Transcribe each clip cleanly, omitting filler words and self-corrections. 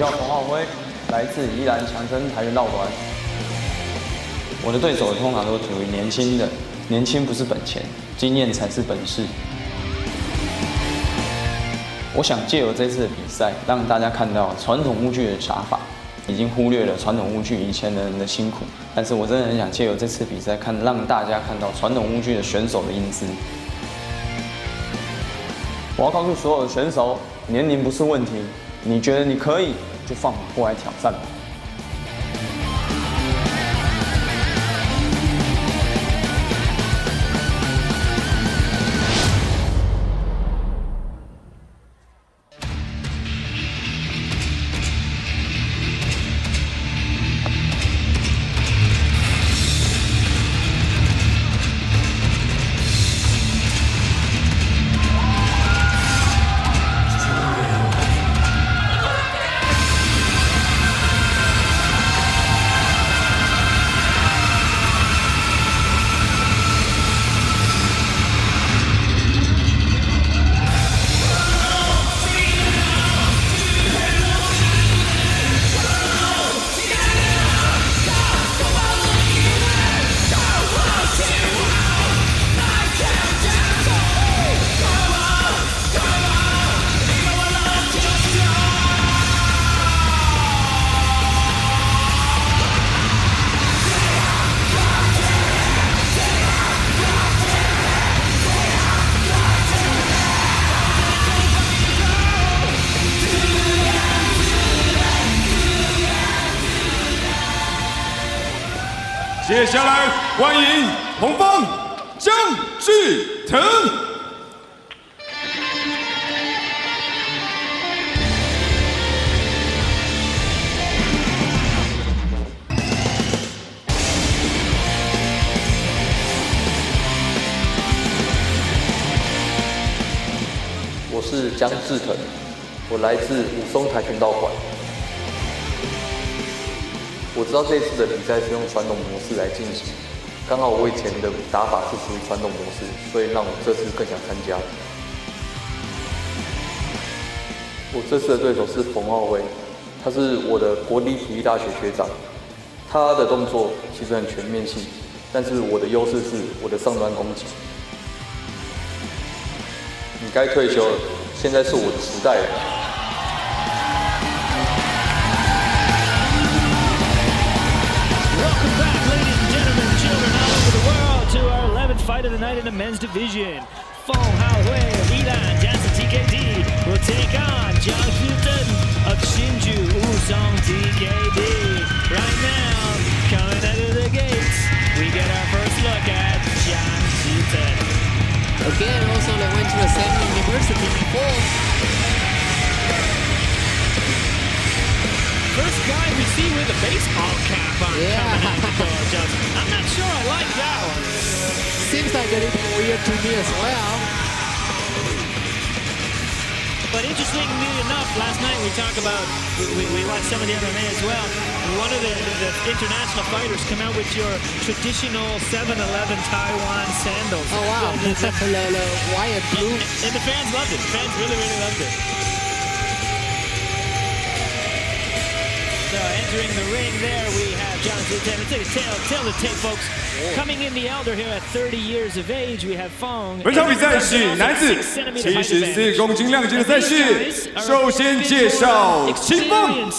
叫冯浩辉，来自宜兰强生跆拳道馆。我的对手通常都属于年轻的，年轻不是本钱，经验才是本事。我想借由这次的比赛，让大家看到传统武具的打法，已经忽略了传统武具以前的人的辛苦。但是我真的很想借由这次比赛，让大家看到传统武具的选手的英姿。我要告诉所有的选手，年龄不是问题，你觉得你可以，就放马过来挑战吧。接下来欢迎红方江志腾。我是江志腾，我来自武松跆拳道馆。我知道这次的比赛是用传统模式来进行，刚好我以前的打法是属于传统模式，所以让我这次更想参加。我这次的对手是冯浩辉，他是我的国立体育大学学长，他的动作其实很全面性，但是我的优势是我的上端攻击。你该退休了，现在是我的时代了。Fight of the night in the men's division. Fong Haohui of Yilan Jansen TKD will take on Jiang Zhiden of Hsinchu Wusong TKD. Right now, coming out of the gates, we get our first look at Jiang Zhiden. Again, also they went to the same university before. First guy we see with a baseball cap on coming out the door, Justin. I'm not sure I like that one. Seems like a little weird to me as well. But interestingly enough, last night we talked about, we watched some of the MMA as well. One of the international fighters come out with your traditional 7-Eleven Taiwan sandals. Oh wow, the white and blue. And the fans loved it. The fans really, really loved it. So entering the ring there, we have Jiang Zhiden. Let's take a tail to tape, folks. Coming in the elder here at 30 years of age, we have Fong. 本场比赛是男子74公斤量级的赛事。首先介绍秦风，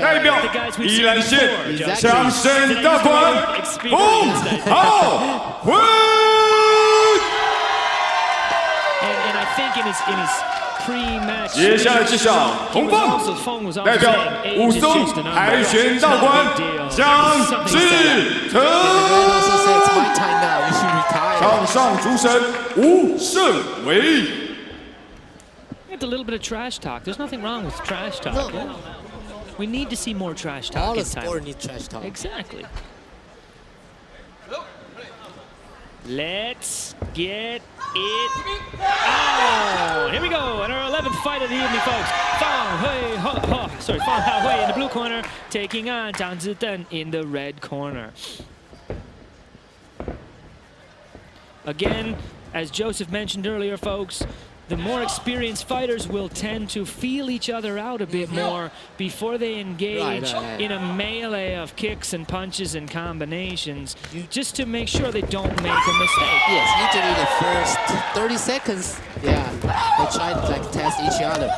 代表宜兰县强生大馆冯浩辉。And I think in his pre-match. 接下来介绍红方，代表武松跆拳道馆江志腾。场上主审吴胜伟。It's a little bit of trash talk. There's nothing wrong with trash talk. No. Yeah. We need to see more trash talk. All in the sport Thailand. needs trash talk. Exactly. Let's get it. Oh, here we go. And our 11th fight of the evening, folks. Fong Haohui in the blue corner, taking on Jiang Zhiden in the red corner. Again, as Joseph mentioned earlier, folks, the more experienced fighters will tend to feel each other out a bit more before they engage in a melee of kicks and punches and combinations, just to make sure they don't make a mistake. Yes, usually the first 30 seconds, yeah, they try to like test each other.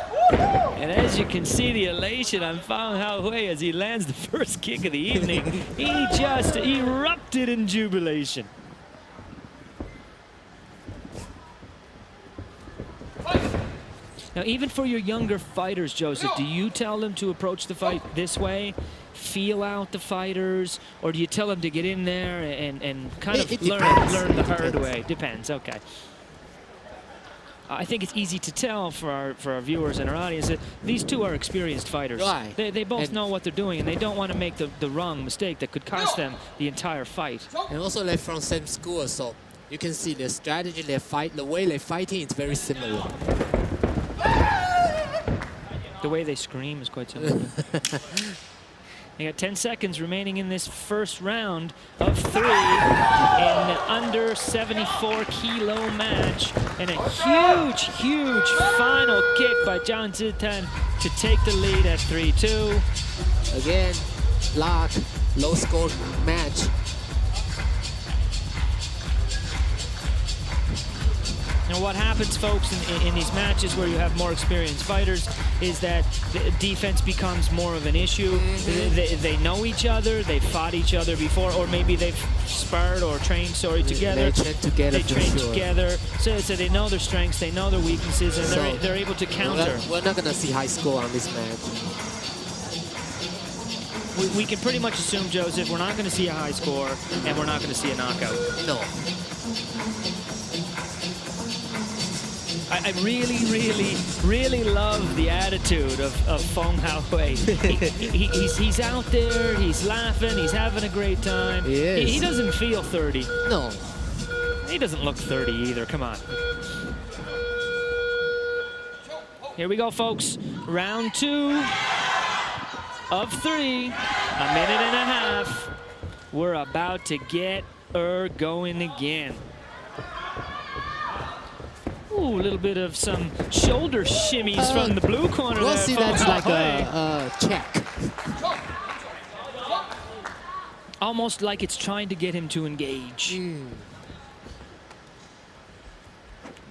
And as you can see the elation on Fang Haohui as he lands the first kick of the evening, he just erupted in jubilation. Now, even for your younger fighters, Joseph, do you tell them to approach the fight this way, feel out the fighters, or do you tell them to get in there and kind of learn the hard way? Depends, okay. I think it's easy to tell for our viewers and our audience that these two are experienced fighters. Right. They both know what they're doing, and they don't want to make the wrong mistake that could cost them the entire fight. And also they're from same school, so you can see the strategy they fight, the way they're fighting is very similar. The way they scream is quite similar. They got 10 seconds remaining in this first round of 3 in an under 74 kilo match, and a huge, huge final kick by Zhang Zhitan to take the lead at 3-2. Again, block, low score match. Now what happens, folks, in these matches where you have more experienced fighters is that the defense becomes more of an issue. They know each other, they've fought each other before, or maybe they've sparred or trained, together. They train together. They train together, so they know their strengths, they know their weaknesses, and they're able to counter. We're not gonna see high score on this match. We can pretty much assume, Joseph, we're not going to see a high score, and we're not going to see a knockout. No. I really, really, really love the attitude of Fang Haohui. He's out there, he's laughing, he's having a great time. He doesn't feel 30. No. He doesn't look 30 either, come on. Here we go, folks. Round 2 of 3, a minute and a half. We're about to get her going again. Ooh, a little bit of some shoulder shimmies from the blue corner we'll there. See, that's like a check. Almost like it's trying to get him to engage.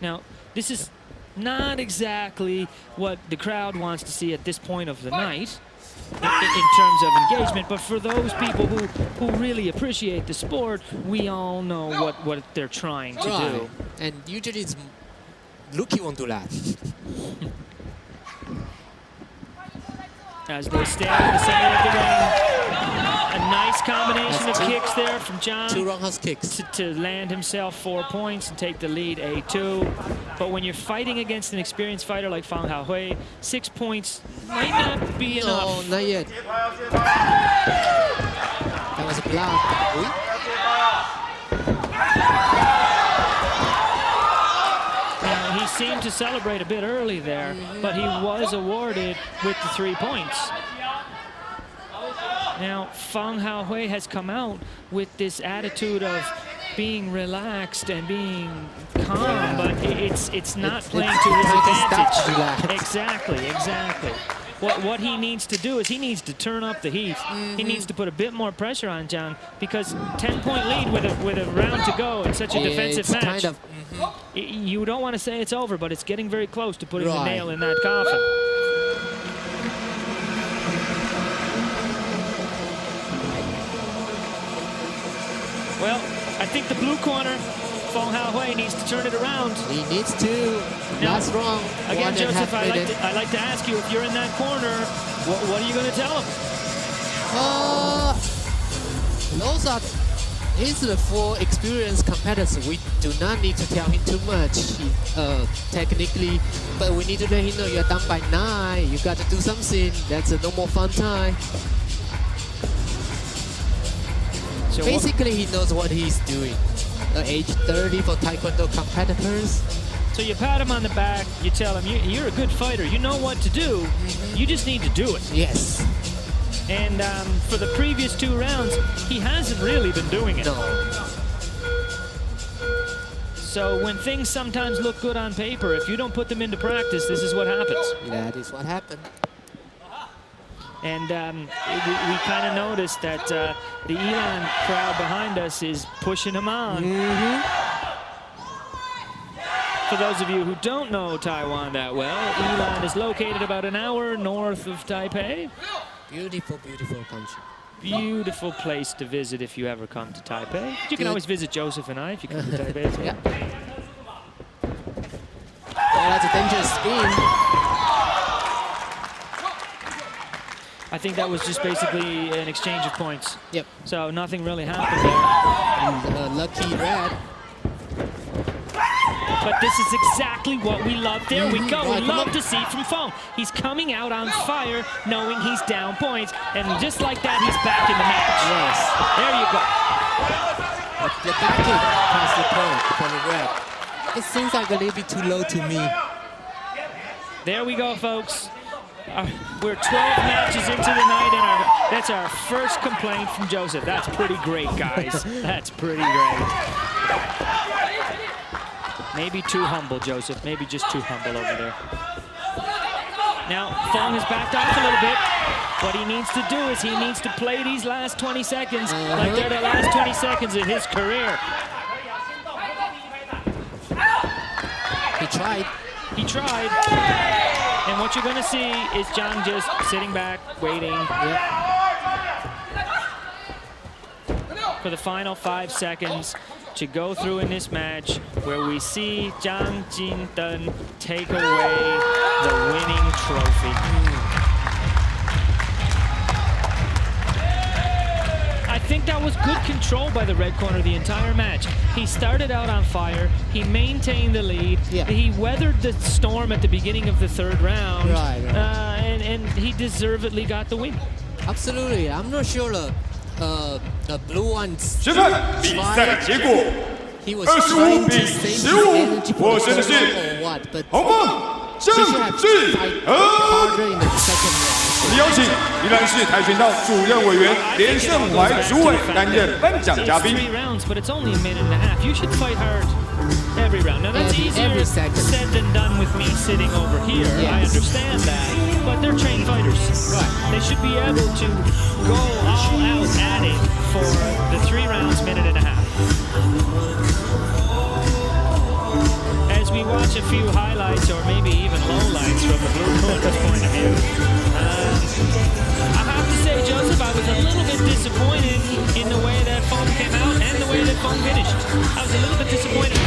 Now, this is not exactly what the crowd wants to see at this point of the night in terms of engagement, but for those people who really appreciate the sport, we all know what they're trying to do. And usually it's Luki won't do that. As they stand in the center of the ring, a nice combination of kicks there from John. 2 roundhouse kicks. To land himself 4 points and take the lead 8-2. But when you're fighting against an experienced fighter like Fang Haohui, 6 points might not be enough. No, not yet. That was a block. He seemed to celebrate a bit early there, but he was awarded with the 3 points. Now, Fang Haohui has come out with this attitude of being relaxed and being calm, but it's not playing to his advantage. Exactly. What he needs to do is he needs to turn up the heat. He needs to put a bit more pressure on Zhang, because 10-point lead with a round to go in such a defensive match. Kind of, you don't want to say it's over, but it's getting very close to putting the nail in that coffin. Well, I think the blue corner, Fang Haohui, needs to turn it around. He needs to. Last round. Again, Joseph, I'd like to ask you, if you're in that corner, what are you going to tell him? Those are for experienced competitors. We do not need to tell him too much technically, but we need to let him know you're down by 9. You got to do something. That's a no more fun time. So basically, he knows what he's doing. Age 30 for Taekwondo competitors. So you pat him on the back, you tell him, you're a good fighter, you know what to do, you just need to do it. Yes. And for the previous 2 rounds, he hasn't really been doing it. No. So when things sometimes look good on paper, if you don't put them into practice, this is what happens. That is what happened. And we kind of noticed that the Elan crowd behind us is pushing him on. For those of you who don't know Taiwan that well, Elan is located about an hour north of Taipei. Beautiful, beautiful country. Beautiful place to visit if you ever come to Taipei. You can always visit Joseph and I if you come to Taipei as well. Yeah. Oh, that's a dangerous spin. I think that was just basically an exchange of points. Yep. So nothing really happened there. And lucky red. But this is exactly what we love. There we go. We Right, love to see from Fong. He's coming out on fire, knowing he's down points. And just like that, he's back in the match. Yes. There you go. The back kick past the point for the red. It seems like a little bit too low to me. There we go, folks. We're 12 matches into the night, and that's our first complaint from Joseph. That's pretty great, guys. That's pretty great. Maybe too humble, Joseph. Maybe just too humble over there. Now, Fong has backed off a little bit. What he needs to do is he needs to play these last 20 seconds like they're the last 20 seconds of his career. He tried. He tried. And what you're going to see is Zhang just sitting back, waiting for the final 5 seconds to go through in this match, where we see Zhang Jingden take away the winning trophy. I think that was good control by the red corner the entire match. He started out on fire, he maintained the lead, he weathered the storm at the beginning of the 3rd round, and he deservedly got the win. Absolutely. I'm not sure the blue one's 审判比赛结果 he was trying to save his energy for the 获胜的 third 是 round or what, but 红方郑 he should have 志 fight 和。 harder in the second round. 我们邀请宜兰市跆拳道主任委员连胜怀主委担任颁奖嘉宾。 It's 3 rounds, but it's only a minute and a half. You should fight hard every round. Now that's easier said than done with me sitting over here. I understand that, but they're trained fighters. They should be able to go all out at it for the 3 rounds, minute and a half. As we watch a few highlights or maybe even lowlights from the blue corner's point of view, I have to say, Joseph, I was a little bit disappointed in the way that Fong came out and the way that Fong finished. I was a little bit disappointed.